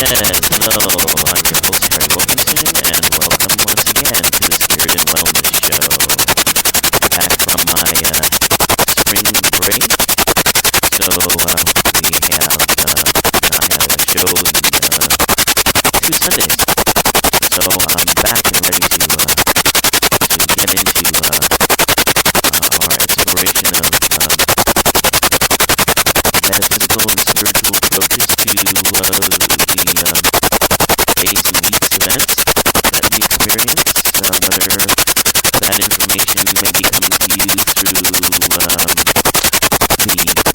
Hello, I'm your host, Harry Wilkinson, and welcome once again to the Spirit and Wellness Show. Back from my spring break, so we have not had a show in 2 Sundays. So I'm back and ready to get into our exploration of metaphysical and spiritual approaches to the days and weeks events that we experience, whether that information may be coming to you through the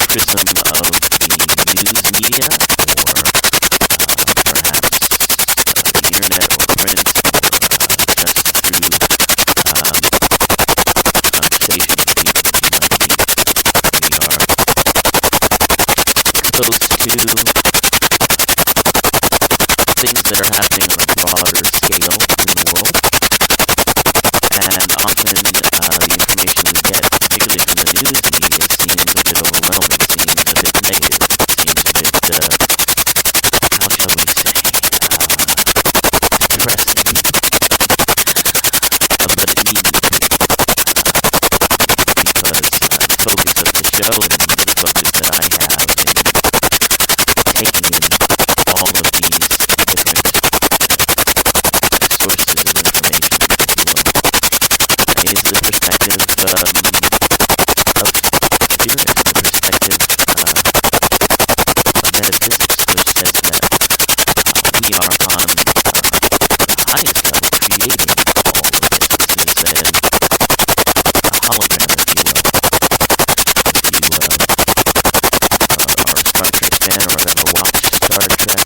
prism of the news media, or perhaps the internet or print, or just through conversation with people that you might meet. We are exposed to things that are happening on a broader scale in the world, and often the information we get, particularly from the news media, seems a bit overwhelming, seems a bit negative, seems a bit, how shall we say, depressing. But it needs to be, because the focus of the show and the focus that I have in taking in all of these different sources of information, if you will, is the perspective of spirit, the perspective of metaphysics, which says that we are on the highest level creating all of this. This is a hologram, if you will. If you are a Star Trek fan or have ever watched Star Trek,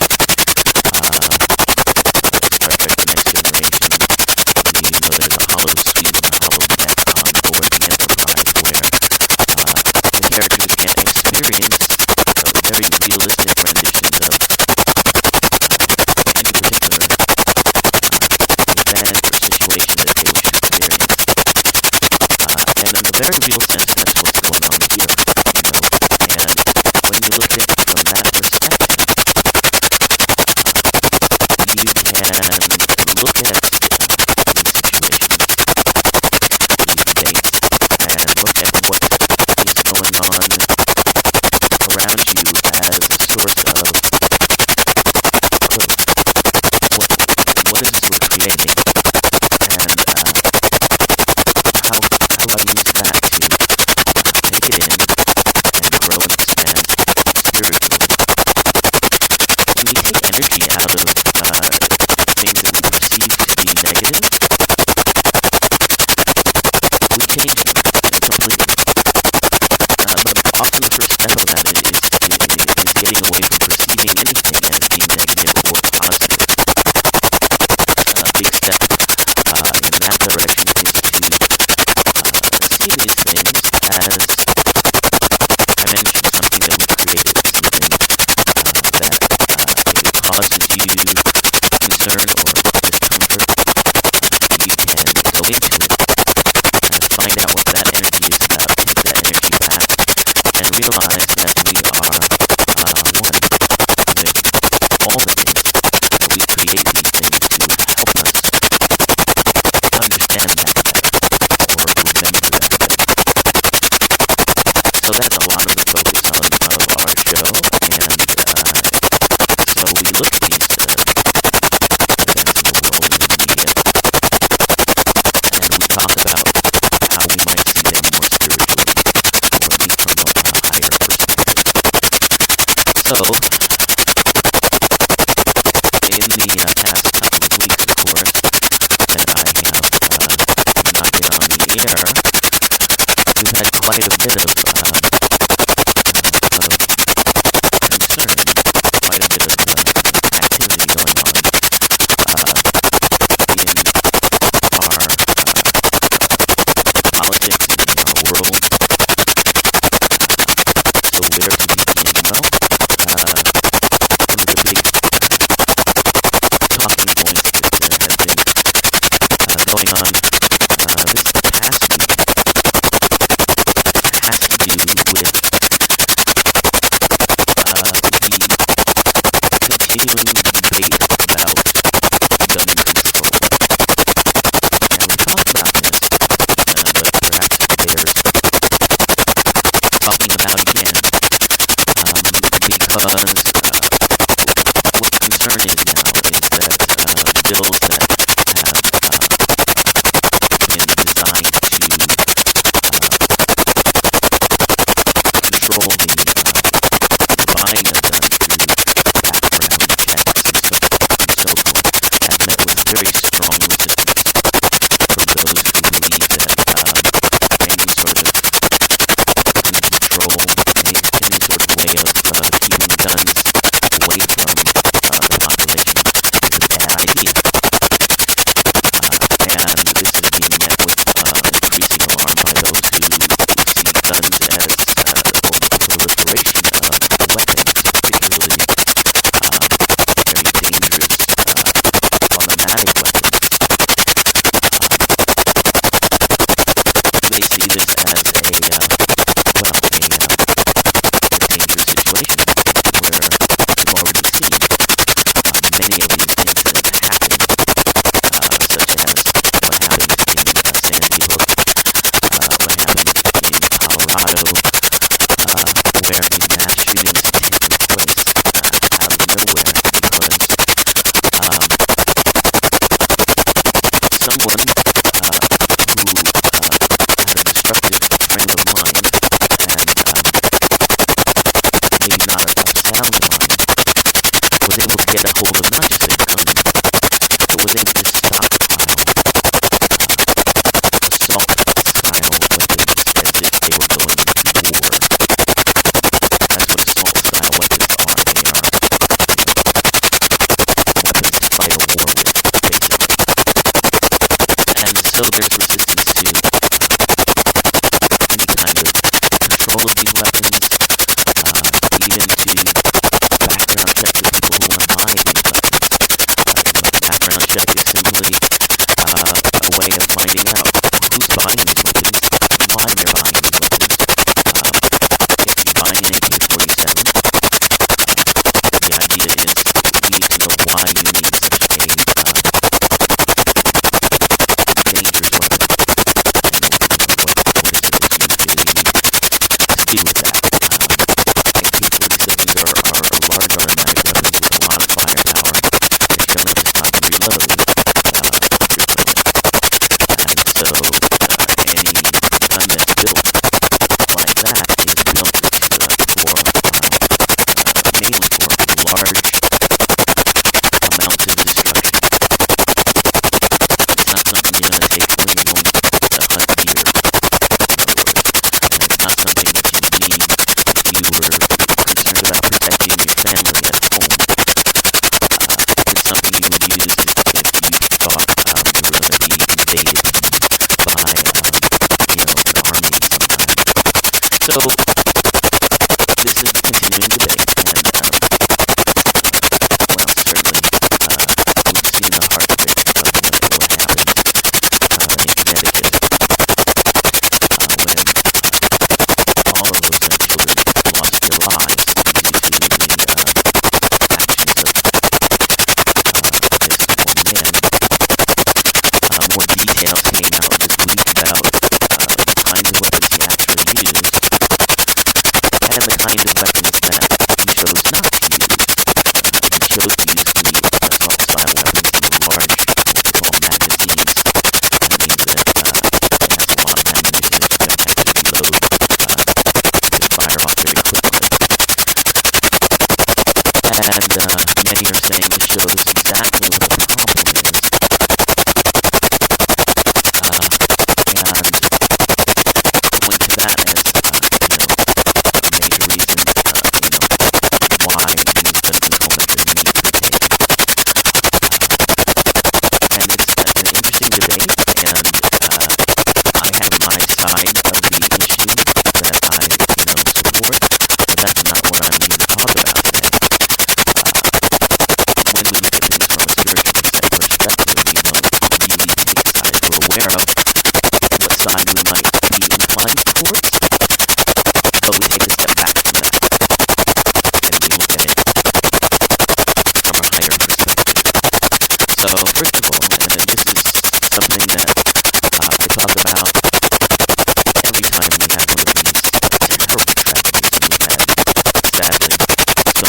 Star Trek The Next Generation, you know there's a holosuite and a holodeck on board the Enterprise where the characters can experience very realistic renditions of any particular event or situation that they wish to experience. And in a very real sense, that's what's going on here. And when you look at it from that perspective, you can look at these situations, these debates, and look at what is going on around you as a source of growth. What is it we're creating, and how do I use that to take it in and grow and expand spiritually? When we take energy out of things that we perceive to be negative, we change them completely. But often the first step of that is getting away from perceiving anything as being negative or positive. Big step in that direction is to see these things as a dimension, something that we created, something that if it causes you concern or discomfort, you can go into it and find out what that energy is about, take that energy back, and realize that we are one with all that is, that we create these things to help us understand that better, or remember that better. So that's a lot of the focus of our show, and so we look at these events in the world, in the media, and we talk about how we might see them more spiritually, or at least from a higher perspective. So, in the past couple of weeks, of course, when I have not been on the air, we've had quite a bit of concern, quite a bit of activity going on in our politics, in our world. So where to begin? Well, one of the big talking points that has been going on this past week has to do with the continuing what the concern is now is that bills that have been designed to control the buying of them through background checks and so forth have met with very strong resistance from those who believe that any sort of control, any sort of way of keeping guns away from the population is a bad idea. And this is being met with increasing alarm by those who see guns as or the proliferation of weapons, particularly very dangerous automatic weapons. They see this as a dangerous situation where we've already seen many of these things that have happened, such as what happened in Sandy Hook, what happened in Colorado, where these mass shootings have taken place out of nowhere because someone who had a disruptive frame of mind and maybe not a sound mind was able to get a hold of not just a gun, but was able to stockpile assault-style weapons as if they were going into war. That's what assault-style weapons are. They are weapons to fight a war with, basically. And so there's resistance to any kind of control of these weapons, even to background checks of people who want to buy these weapons. Background check is simply a way of finding out who's buying these weapons, why they're buying these weapons. If you're buying an AK-47, the idea is we need to know why you need such a dangerous weapon, and what is it that you do with that. AK-47s are large automatic weapons with a lot of firepower. They don't have time to reload frequently. And so any gun that's built like that is built mainly for large amounts of destruction. It's not something you're going to take when you're going to hunt deer. In other words, it's not something that you would need if you were concerned about protecting your family at home. It's something you would use if you thought you were going to be invaded by, an army sometime. So, this is the continuing debate, and, well, certainly, we've seen the heart of it, what happened in Connecticut, when all of those children lost their lives due to the actions of this one man. More details came out this week about the kinds of weapons he actually used, and the kinds of weapons that he chose not to use. He chose to use the assault-style weapons, these large, what we call magazines. That means that it has a lot of ammunition that you don't have to reload, just fire off very quickly. And many are saying this shows exactly what the problem is, and point to that as, a major reason, why these gun control measures need to be taken. And it's an interesting debate, and I have my side of the issue that I, support, but that's not what I'm here to talk about today. When we look at things from a spiritual perspective, we must really take sides. We're aware of what side we might be inclined towards, but we take a step back from that and we look at it from a higher perspective. So, first of all, and this is something that I talk about every time we have one of these terrible tragedies, and we've had, sadly, so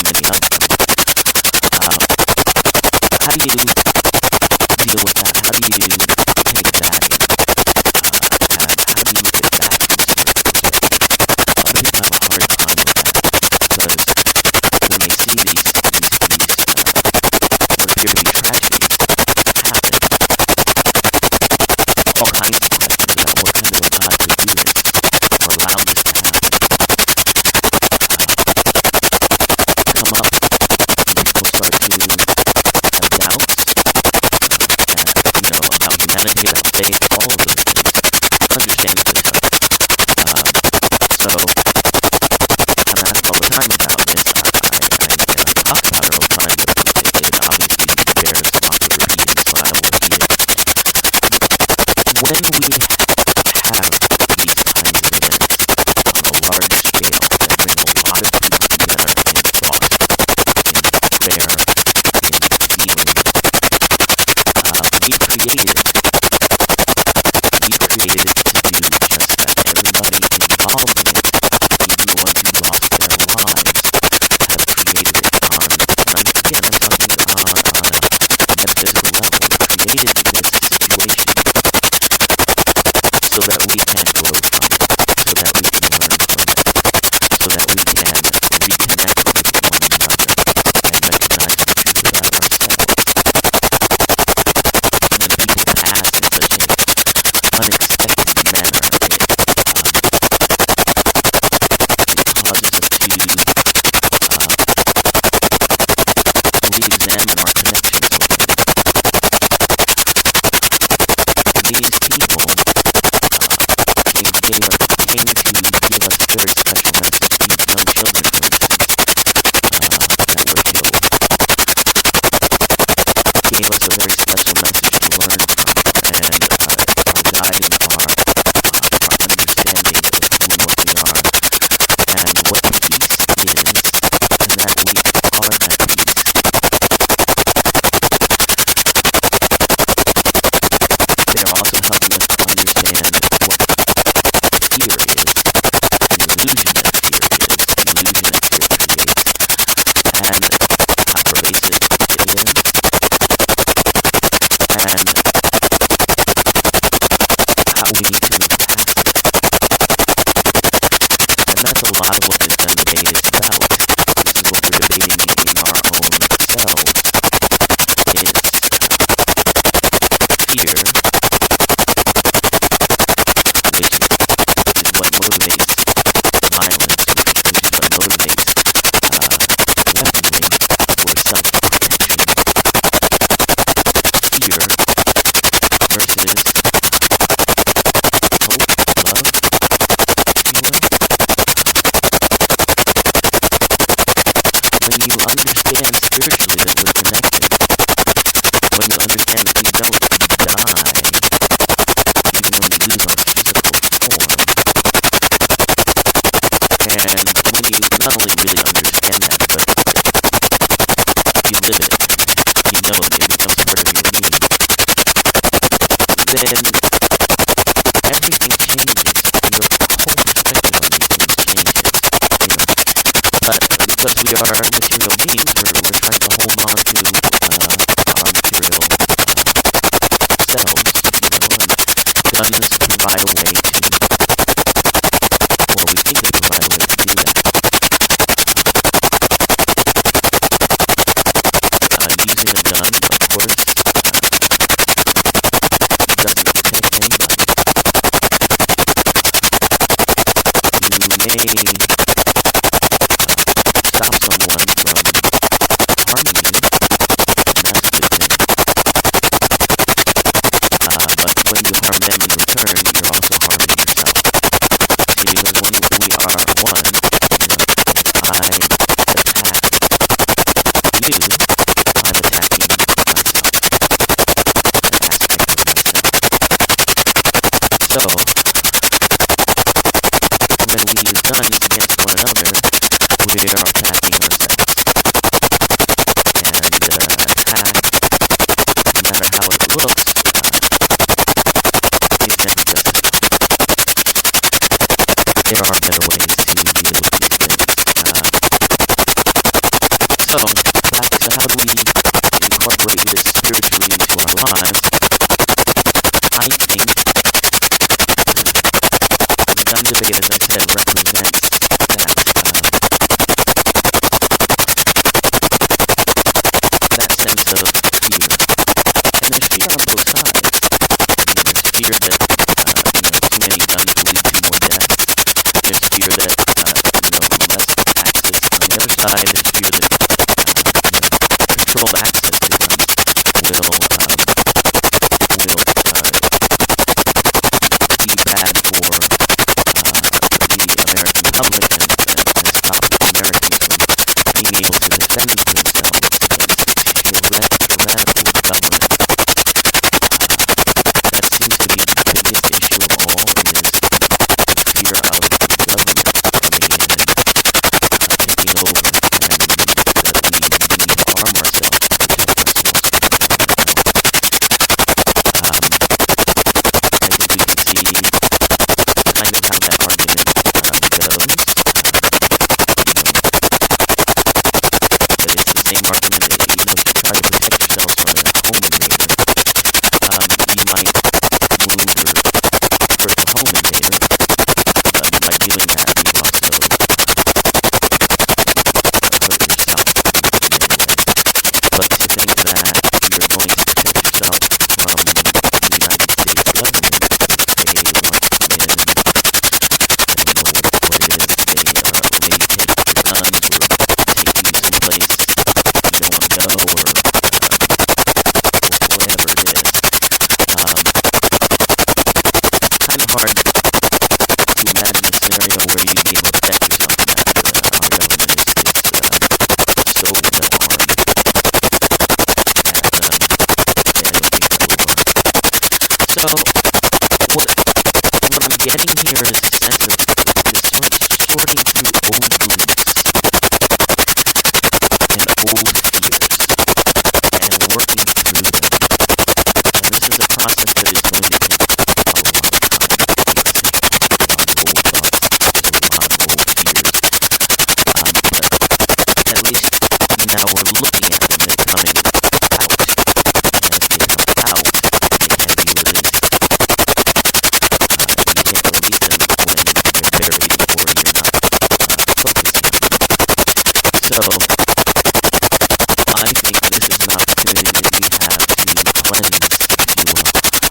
when we have these kinds of events on a large scale that bring a lot of people together in thought, in prayer, in healing, we created it to do just that. Everybody involved in it, even the ones who lost their lives, have created it on, and again, I'm talking on a metaphysical level. We created this situation so that we can grow from it, so that we can learn from it, so that we can reconnect with one another and recognize the truth about ourselves. When people pass in such an unexpected manner, it causes us to re-examine our connections with them. These people came to give us a very special message. These young children, for instance, that were killed, gave us a very special message to learn from, and our guiding our understanding of who and what we are, and what peace is, and that we are at peace. They're also helping us to understand what fear is, the illusion that fear is, the illusion that fear creates, and how pervasive it is, and how we need to move past it. And that's a lot of what this gun debate is about. This is what we're debating in our own selves, is fear, which is what motivates violence, which is what motivates weaponry for self-protection. Fear versus hope, love, if you will. When you understand spiritually that we're connected, when you understand that we don't die even when we lose our physical form, and when you not only really understand that, but you live it, you know it becomes part of your being, then everything changes. Your whole perspective on these things changes. But because we are material beings, we're trying to hold on to our material selves, and guns provide a way to, or we think they provide a way to do that. Using a gun, of course, doesn't protect anybody. You may stop someone from harming you, and that's a good thing. But when you harm them in return, you're also harming yourself. See, because when we are one, I attack you, I'm attacking myself, an aspect of myself. So, when we use guns against one another, we are attacking ourselves. And attack, no matter how it looks, is never justified. There are better ways to deal with these things. So, back to how do we incorporate this spiritually into our lives? I think the gun debate, as I said, represents that sense of fear. And there's fear on both sides. There's fear that too many guns will lead to more death. There's fear that less access. On the other side, there's fear that controlled access to guns will be bad for the American public and stop Americans from being able to defend themselves against a tyrannical government that seems to be same argument, to try to protect yourself from a home invader, you might move or hurt the home invader. By doing that, you also hurt yourself in a way. But to think that you're going to protect yourself from the United States government if they want to come in, I don't know what it is, they maybe take your guns or take you someplace you don't want to go, or whatever it is. Kind of hard to imagine a scenario where you can even protect yourself from that. Our government is so well armed that they're capable of. So what I'm getting here is a sense of this sort of sorting through old wounds and old fears and working through them. And this is a process that is going to take a long time because there's a lot of old thoughts, there's a lot of old fears. But at least now we're looking at them and coming out. And as we come out, it can be released. You can't release them when they're buried or you're not focusing on them. So I think this is an opportunity that we have to cleanse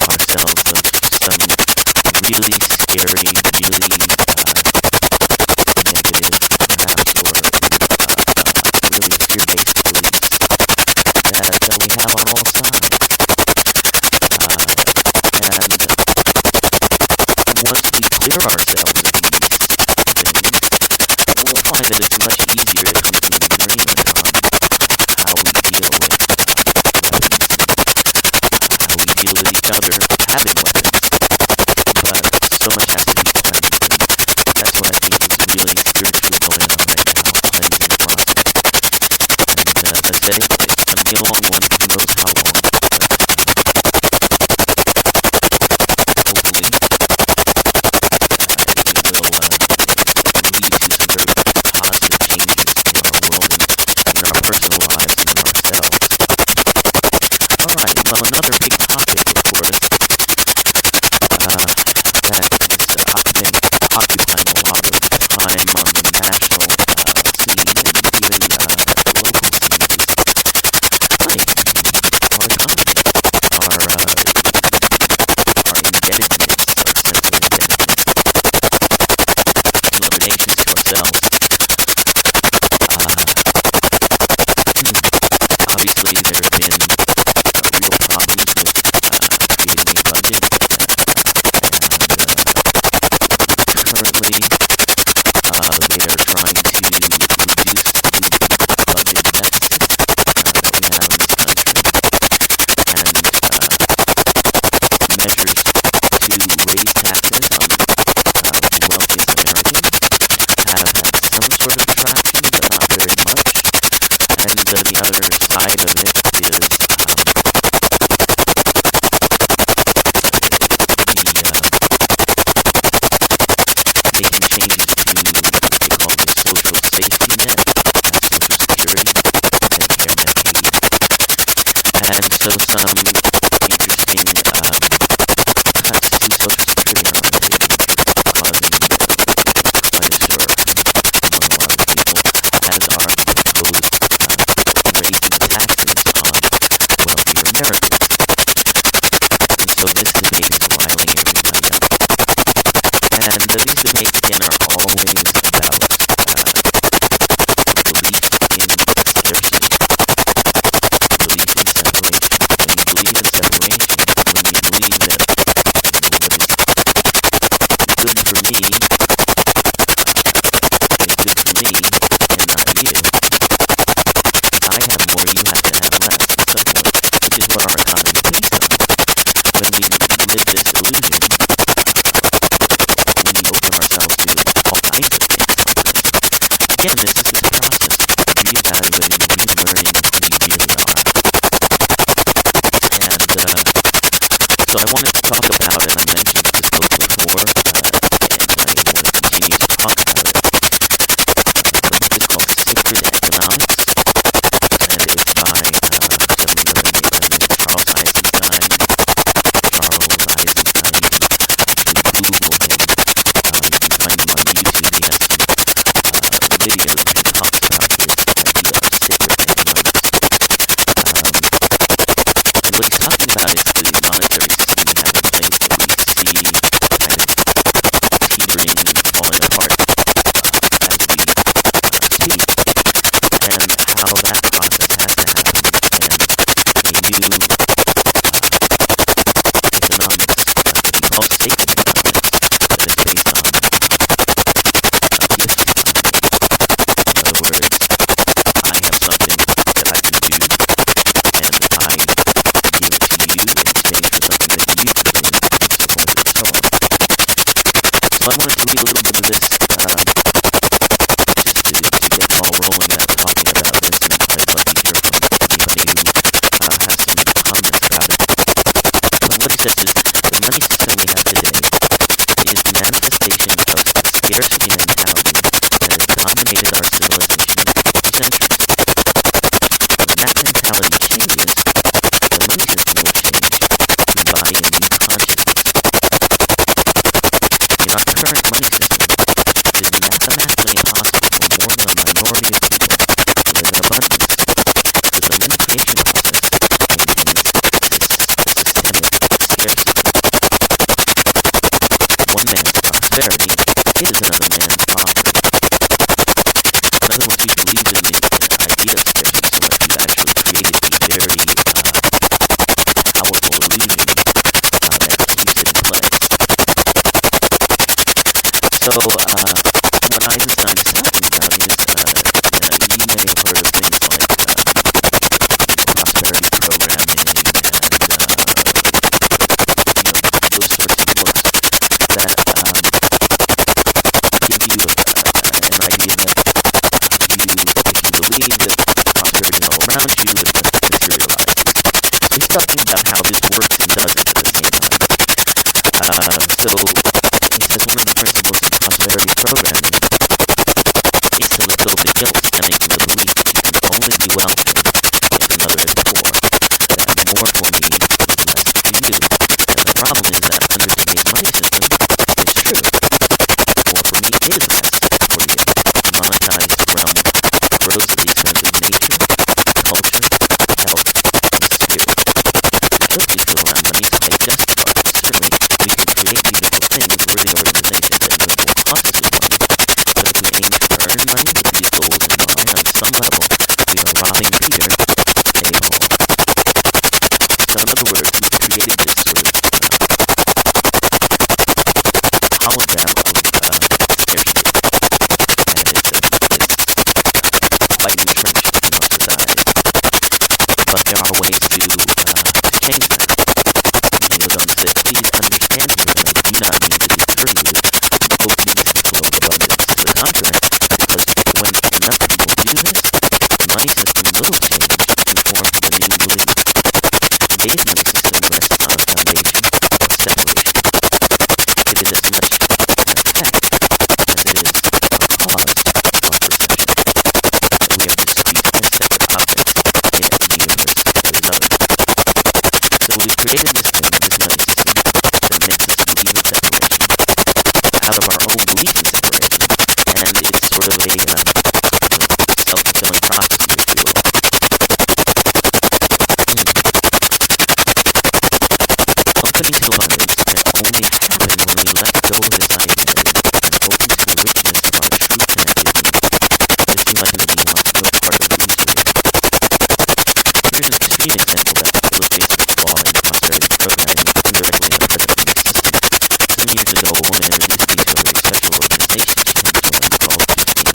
ourselves of some really scary, really negative, perhaps, or really fear-based beliefs that we have on all sides. And once we clear ourselves of these things, we'll find that it's much easier to concentrate on how we deal with weapons and how we deal with each other having weapons. But so much has to be cleansed, and that's what I think is really spiritually going on right now, a cleansing process. And as I said, it's going to be a long one, who knows how long, but hopefully it will lead to some very positive changes in our world, in our personal lives, and in ourselves. Alright, well, another big topic, of course, that has been occupying a lot of time on the national scene and even the local scene is money, our economy, our indebtedness, our sense of indebtedness to other nations, to ourselves. Obviously, there have been real problems with creating a budget, and currently they are trying to reduce the budget deficit that we have in this country, and measures to raise taxes on the wealthiest Americans have had some sort of traction, but not very much. And the other side of it is making changes to what they call the social safety net, that's Social Security, Medicare, Medicaid. And so some interesting cuts to Social Security are on the table, causing quite a stir among a lot of people, as are the proposed raising the taxes on wealthier Americans. And so this debate is riling everybody up. And these debates, again, are always about belief in scarcity, belief in separation. When you believe in separation, when you believe that what is good for me is good for me and not you, I have more, you have to have less at some point, which is what our economy is based on. When we live this illusion, we open ourselves to all kinds of things. Again, this is this process of reevaluating, relearning who we really are. And so I wanted to talk about it. I mentioned this book before, and I want to continue to talk about it. The book is called Sacred Economics, and So I wanted to read a little bit of this just to get the ball rolling about talking about this, and I'd love to hear from anybody who has some comments about it. But what he says is, the money system we have today is the manifestation of scarce human housing that has dominated our civilization for centuries. When that mentality changes, the money system will change to embody a new consciousness. In our current money system, it is mathematically impossible for more than a minority of people to live in abundance, because the money creation process maintains systemic scarcity. One man's prosperity is another man's poverty. In other words, if you believe in the idea of scarcity so much, you've actually created the very powerful illusion that keeps it in play. So, what Eisenstein is talking about is, you may have heard of things like prosperity programming and those sorts of books that give you an idea that if you believe that prosperity is all around you, it must materialize. So he's talking about how this works and doesn't at the same time. So he says one of the principles of prosperity programming is to let go of the guilt stemming from the belief that you can only be wealthy if another is poor, that more will be left to you. And the problem is that under today's money system, it's true. More for me is less for you. The monetized realm grows at the expense of nature, culture, health, and spirit. The guilt we feel around money is quite justified. Certainly, we can create beautiful things or the organizations that live more positively. But if we aim to earn money with these goals in mind, on some level, we are robbing Peter to pay Paul. So in other words, we've created this sort of hologram of scarcity, and it's quite entrenched in our society. But there are ways to change that. He goes on to say, please understand here that I do not mean to deter you with opening to the flow of abundance. To the contrary, because when enough people do this, the money system will change and form a new belief. Today's money system rests on a foundation of separation. It is as much an effect as it is a cause of perception. We are discrete as separate objects, yet the universe is other. So we've created this thing, this money system, that makes us believe in separation out of our own belief in separation, and it's sort of a self-fulfilling prophecy, if you will. Opening to abundance can only happen when we let go of this idea and open to the richness of our true connectivity, visualizing the optimal part of the illusory. Here's an extreme example that illustrates the flaw in prosperity programming indirectly in the present money system. Some years ago, a woman introduced me to a special organization she had joined called Gifting.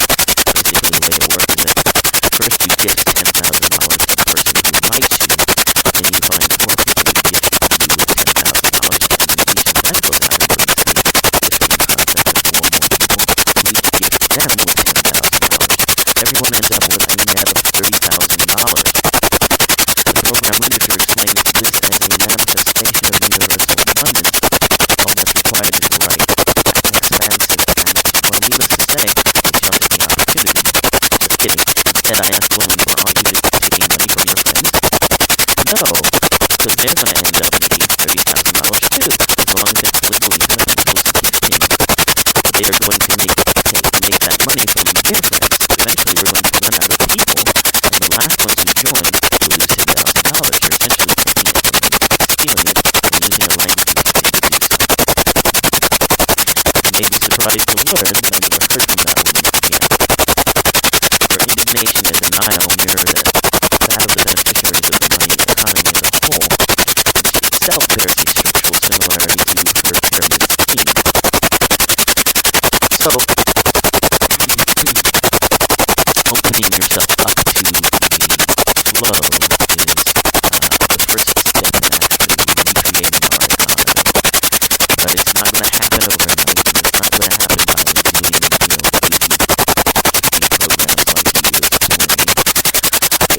Basically, the way it works is that first you gift $10,000 to the person who invites you, then you find more people who gift you $10,000, and you reach the magical value where you see gifting in concept of more and more people who each gift them with $10,000. Everyone ends up with a net of $30,000. The program literature explains this as a manifestation of universal abundance. All that's required is the right expansive action. Well, needless to say, we jumped at the opportunity. Just kidding. Instead, I asked the woman, well, aren't you just taking money from your friends? No, because they're going to end up needing $30,000 too, as long as it's legally done post-gifting. But they are going to make that money from their friends. Eventually, we're going to run out of people, and the last ones who join will lose $10,000. You're essentially taking it from them, stealing it, and using a language exchange to do so. You may be surprised to learn that I never heard from that woman again. Her indignation and denial mirror that of the beneficiaries of the money economy as a whole, which itself bears a structural similarity to her pyramid scheme. So, opening yourself up to the flow is the first step in actually recreating our economy. But it's not going to happen overnight, and it's not going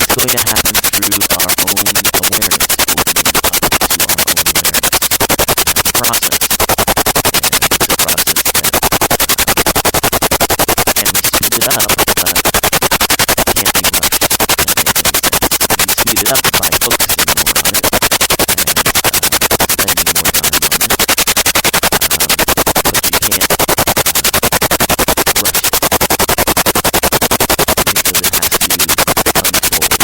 it's going to happen through our own awareness, opening up to our own awareness. It's a process, and it's a process that can be speeded up, but can't be rushed. You can speed it up by focusing more on it and spending more time on it, but you can't rush it because it has to unfold.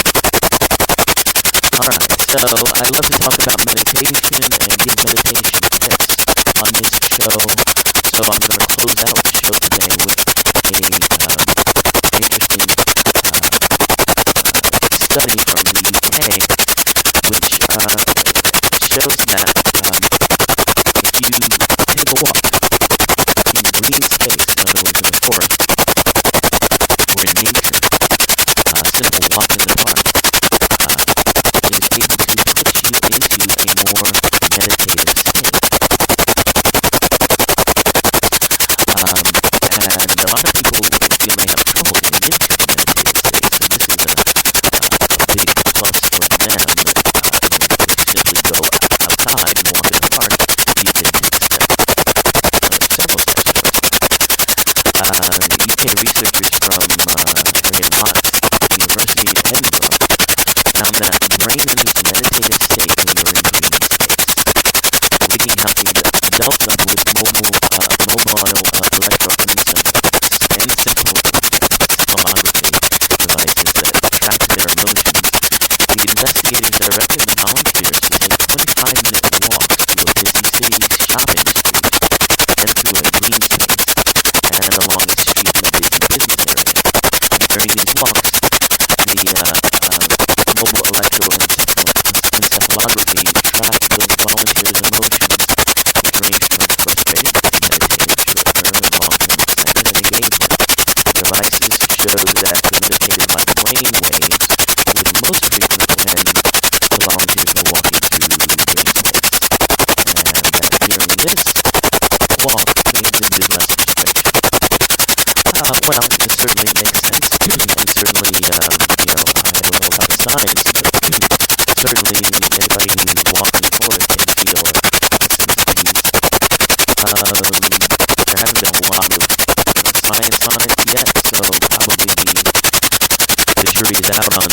Alright, so I love to talk about meditation and give meditation tips on this show, so I'm going to close out the show today with a interesting study from the UK, which shows that if you take a walk in green space, in other words in a forest or in nature, a simple walk in the park, is able to put you into a more meditative state. And a lot of people feel they have trouble getting into a meditative state, so this is a big plus for them. Simply go outside and walk in the park, you can take several steps towards that. UK researchers from Vermont University in Edinburgh found that the brain remains meditative state when you're in green space. Waking healthy adult them with mobile electroencephalography devices that track their emotions. The investigators directed the volunteers to take 25-minute walks through a busy city shopping street, then through a green space, and along a street in a busy business area. During these walks, the mobile electroencephalography tracked the volunteers' emotions, which ranged from frustrated to meditative, short-term and long-term excitement and engagement. Devices show that the meditative-like brain waves would most frequently when the volunteers were walking through green space, and that during this walk made them do less frustration. Well, it certainly makes sense, and certainly, I don't know about the science, but certainly anybody who's walked in the forest can feel some peace. There hasn't been a lot of science on it yet, so probably the jury's out on